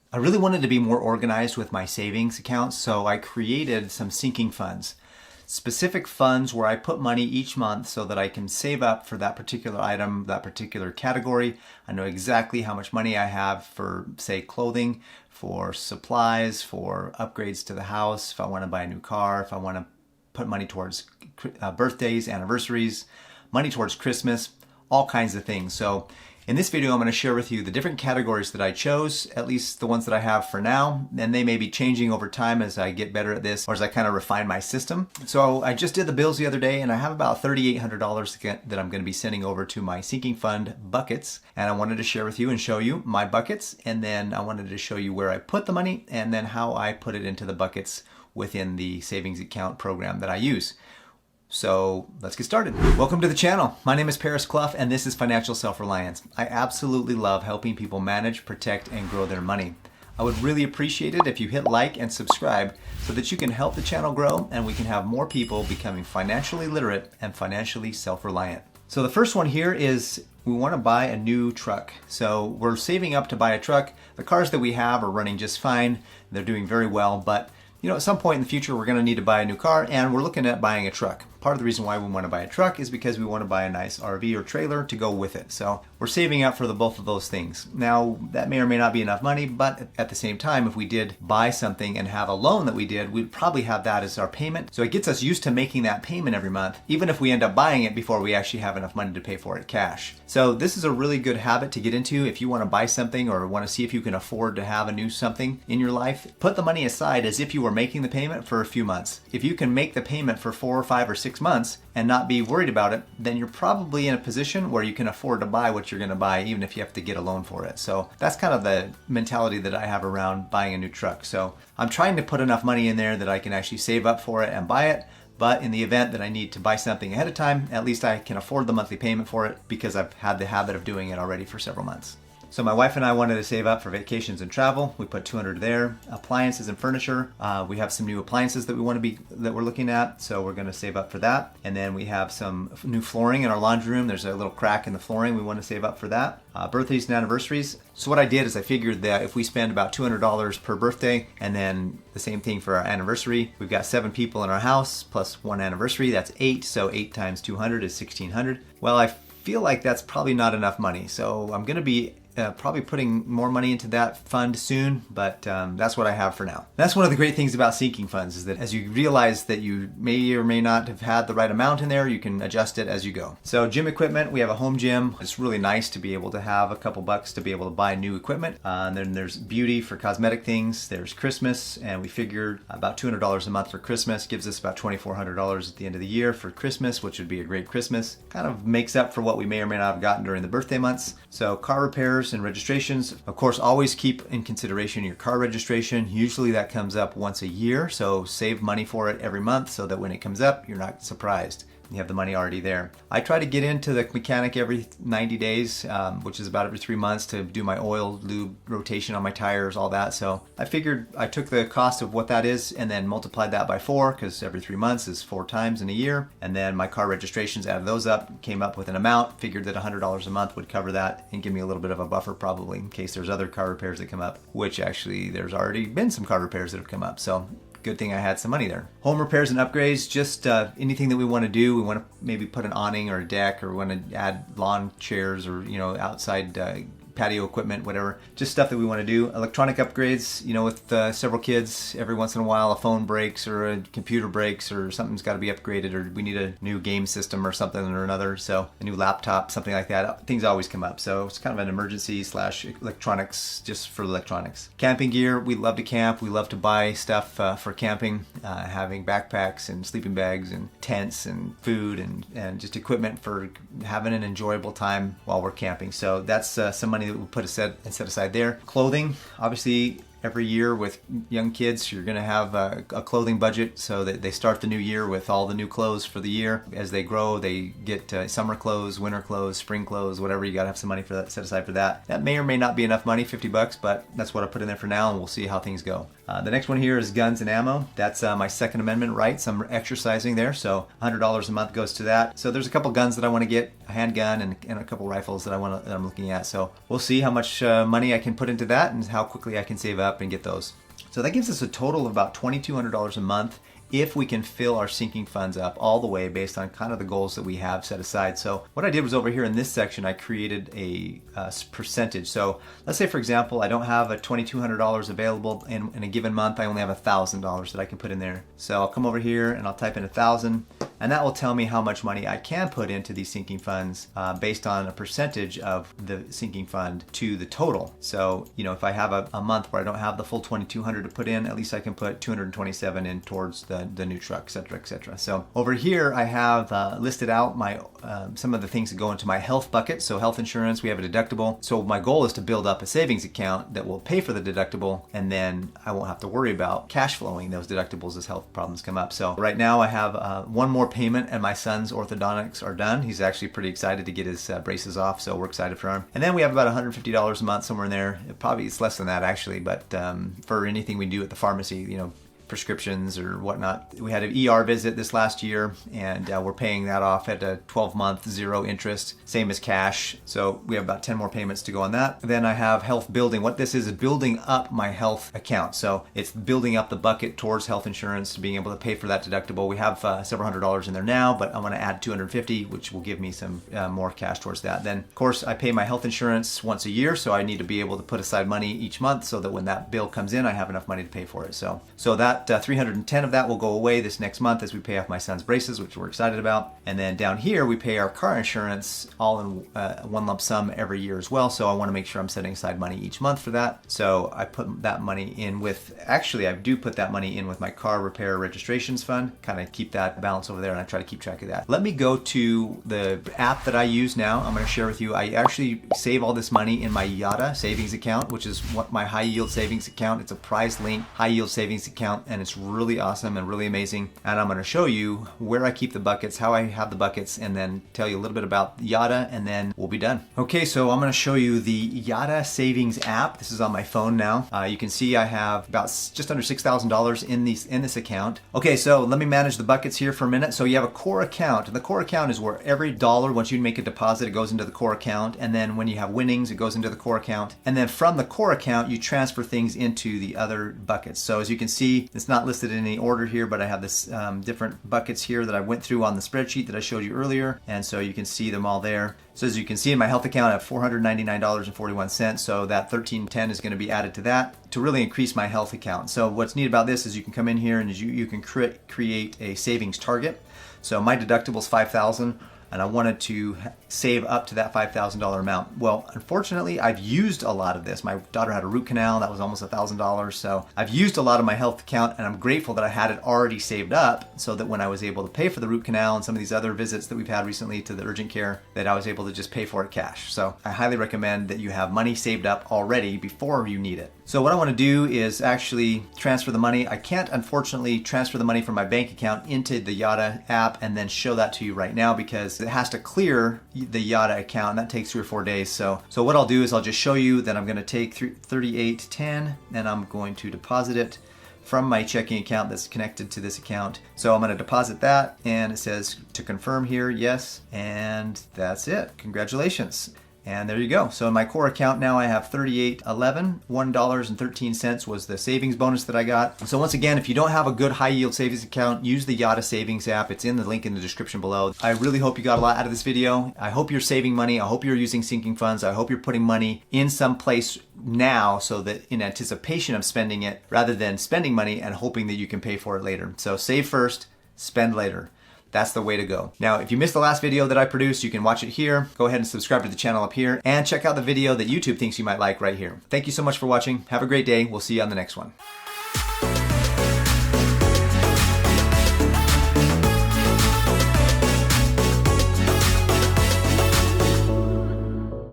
I really wanted to be more organized with my savings accounts, so I created some sinking funds. Specific funds where I put money each month so that I can save up for that particular item, that particular category. I know exactly how much money I have for, say, clothing, for supplies, for upgrades to the house, if I want to buy a new car, if I want to put money towards birthdays, anniversaries, money towards Christmas, all kinds of things. So in this video, I'm going to share with you the different categories that I chose, at least the ones that I have for now, and they may be changing over time as I get better at this or as I kind of refine my system. So I just did the bills the other day and I have about $3,800 that I'm going to be sending over to my sinking fund buckets. And I wanted to share with you and show you my buckets. And then I wanted to show you where I put the money and then how I put it into the buckets within the savings account program that I use. So let's get started. Welcome to the channel. My name is Paris Clough and this is Financial Self-Reliance. I absolutely love helping people manage, protect, and grow their money. I would really appreciate it if you hit like and subscribe so that you can help the channel grow and we can have more people becoming financially literate and financially self-reliant. So the first one here is we want to buy a new truck. So we're saving up to buy a truck. The cars that we have are running just fine. They're doing very well, but at some point in the future, we're going to need to buy a new car and we're looking at buying a truck. Part of the reason why we want to buy a truck is because we want to buy a nice RV or trailer to go with it. So we're saving up for both of those things. Now, that may or may not be enough money, but at the same time, if we did buy something and have a loan that we did, we'd probably have that as our payment. So it gets us used to making that payment every month, even if we end up buying it before we actually have enough money to pay for it cash. So this is a really good habit to get into if you want to buy something or want to see if you can afford to have a new something in your life. Put the money aside as if you were making the payment for a few months. If you can make the payment for 4 or 5 or 6 months and not be worried about it, then you're probably in a position where you can afford to buy what you're going to buy, even if you have to get a loan for it. So that's kind of the mentality that I have around buying a new truck. So I'm trying to put enough money in there that I can actually save up for it and buy it. But in the event that I need to buy something ahead of time, at least I can afford the monthly payment for it because I've had the habit of doing it already for several months. So my wife and I wanted to save up for vacations and travel. We put $200 there. Appliances and furniture. We have some new appliances that we're looking at. So we're going to save up for that. And then we have some new flooring in our laundry room. There's a little crack in the flooring. We want to save up for that. Birthdays and anniversaries. So what I did is I figured that if we spend about $200 per birthday and then the same thing for our anniversary, we've got 7 people in our house plus 1 anniversary. That's 8. So 8 times 200 is $1,600. Well, I feel like that's probably not enough money. So I'm going to be probably putting more money into that fund soon, but that's what I have for now. That's one of the great things about sinking funds is that as you realize that you may or may not have had the right amount in there, you can adjust it as you go. So gym equipment, we have a home gym. It's really nice to be able to have a couple bucks to be able to buy new equipment. And then there's beauty for cosmetic things. There's Christmas, and we figured about $200 a month for Christmas gives us about $2,400 at the end of the year for Christmas, which would be a great Christmas. Kind of makes up for what we may or may not have gotten during the birthday months. So car repairs and registrations. Of course, always keep in consideration your car registration. Usually that comes up once a year, so save money for it every month so that when it comes up, you're not surprised. You have the money already there. I try to get into the mechanic every 90 days, which is about every 3 months to do my oil, lube, rotation on my tires, all that. So I figured I took the cost of what that is and then multiplied that by 4 because every 3 months is 4 times in a year. And then my car registrations, added those up, came up with an amount, figured that $100 a month would cover that and give me a little bit of a buffer probably in case there's other car repairs that come up, which actually there's already been some car repairs that have come up. So good thing I had some money there. Home repairs and upgrades, just anything that we want to do. We want to maybe put an awning or a deck, or we want to add lawn chairs or outside patio equipment, whatever. Just stuff that we want to do. Electronic upgrades, with several kids, every once in a while a phone breaks or a computer breaks or something's got to be upgraded or we need a new game system or something or another. So a new laptop, something like that. Things always come up. So it's kind of an emergency / electronics, just for electronics. Camping gear, we love to camp. We love to buy stuff for camping, having backpacks and sleeping bags and tents and food and just equipment for having an enjoyable time while we're camping. So that's some money that we set aside there. Clothing, obviously every year with young kids, you're going to have a clothing budget so that they start the new year with all the new clothes for the year. As they grow, they get summer clothes, winter clothes, spring clothes, whatever. You got to have some money for that, set aside for that. That may or may not be enough money, $50, but that's what I put in there for now, and we'll see how things go. The next one here is guns and ammo. That's my Second Amendment rights. I'm exercising there, so $100 a month goes to that. So there's a couple guns that I want to get, a handgun and a couple rifles that I'm looking at. So we'll see how much money I can put into that and how quickly I can save up and get those. So that gives us a total of about $2,200 a month if we can fill our sinking funds up all the way based on kind of the goals that we have set aside. So what I did was over here in this section, I created a percentage. So let's say, for example, I don't have a $2,200 available in a given month. I only have $1,000 that I can put in there. So I'll come over here and I'll type in 1,000, and that will tell me how much money I can put into these sinking funds based on a percentage of the sinking fund to the total. So, you know, if I have a month where I don't have the full 2,200 to put in, at least I can put 227 in towards the new truck, etc., etc. So over here I have listed out my some of the things that go into my health bucket. So health insurance, we have a deductible. So my goal is to build up a savings account that will pay for the deductible, and then I won't have to worry about cash flowing those deductibles as health problems come up. So right now I have one more payment and my son's orthodontics are done. He's actually pretty excited to get his braces off, so we're excited for him. And then we have about $150 a month somewhere in there. It's less than that actually, but for anything we do at the pharmacy, you know, prescriptions or whatnot. We had an ER visit this last year, and we're paying that off at a 12-month zero interest, same as cash. So we have about 10 more payments to go on that. Then I have health building. What this is building up my health account. So it's building up the bucket towards health insurance, being able to pay for that deductible. We have several $100s in there now, but I want to add 250, which will give me some more cash towards that. Then of course I pay my health insurance once a year, so I need to be able to put aside money each month so that when that bill comes in, I have enough money to pay for it. So that 310 of that will go away this next month as we pay off my son's braces, which we're excited about. And then down here we pay our car insurance all in one lump sum every year as well. So I want to make sure I'm setting aside money each month for that. So I put that money in with, actually I do put that money in with my car repair registrations fund, kind of keep that balance over there, and I try to keep track of that. Let me go to the app that I use now. I'm going to share with you. I actually save all this money in my Yotta savings account, which is what my high yield savings account. It's a prize link high yield savings account, and it's really awesome and really amazing. And I'm going to show you where I keep the buckets, how I have the buckets, and then tell you a little bit about Yotta, and then we'll be done. Okay, so I'm going to show you the Yotta savings app. This is on my phone now. You can see I have about just under $6,000 in this account. Okay, so let me manage the buckets here for a minute. So you have a core account, and the core account is where every dollar, once you make a deposit, it goes into the core account, and then when you have winnings, it goes into the core account, and then from the core account you transfer things into the other buckets. So as you can see, it's not listed in any order here, but I have this different buckets here that I went through on the spreadsheet that I showed you earlier, and so you can see them all there. So as you can see in my health account, I have $499.41, so that $1,310 is going to be added to that to really increase my health account. So what's neat about this is you can come in here and you can create a savings target. So my deductible is $5,000, and I wanted to save up to that $5,000 amount. Well, unfortunately, I've used a lot of this. My daughter had a root canal, that was almost $1,000. So I've used a lot of my health account, and I'm grateful that I had it already saved up so that when I was able to pay for the root canal and some of these other visits that we've had recently to the urgent care, that I was able to just pay for it cash. So I highly recommend that you have money saved up already before you need it. So what I want to do is actually transfer the money. I can't, unfortunately, transfer the money from my bank account into the Yotta app and then show that to you right now because it has to clear the Yotta account, and that takes 3 or 4 days. So what I'll do is I'll just show you that I'm going to take $38.10 and I'm going to deposit it from my checking account that's connected to this account. So I'm going to deposit that, and it says to confirm here, yes, and that's it. Congratulations. And there you go. So in my core account now I have $38.11. $1.13 was the savings bonus that I got. So once again, if you don't have a good high yield savings account, use the Yotta savings app. It's in the link in the description below. I really hope you got a lot out of this video. I hope you're saving money. I hope you're using sinking funds. I hope you're putting money in some place now so that in anticipation of spending it rather than spending money and hoping that you can pay for it later. So save first, spend later. That's the way to go. Now, if you missed the last video that I produced, you can watch it here. Go ahead and subscribe to the channel up here and check out the video that YouTube thinks you might like right here. Thank you so much for watching. Have a great day. We'll see you on the next one.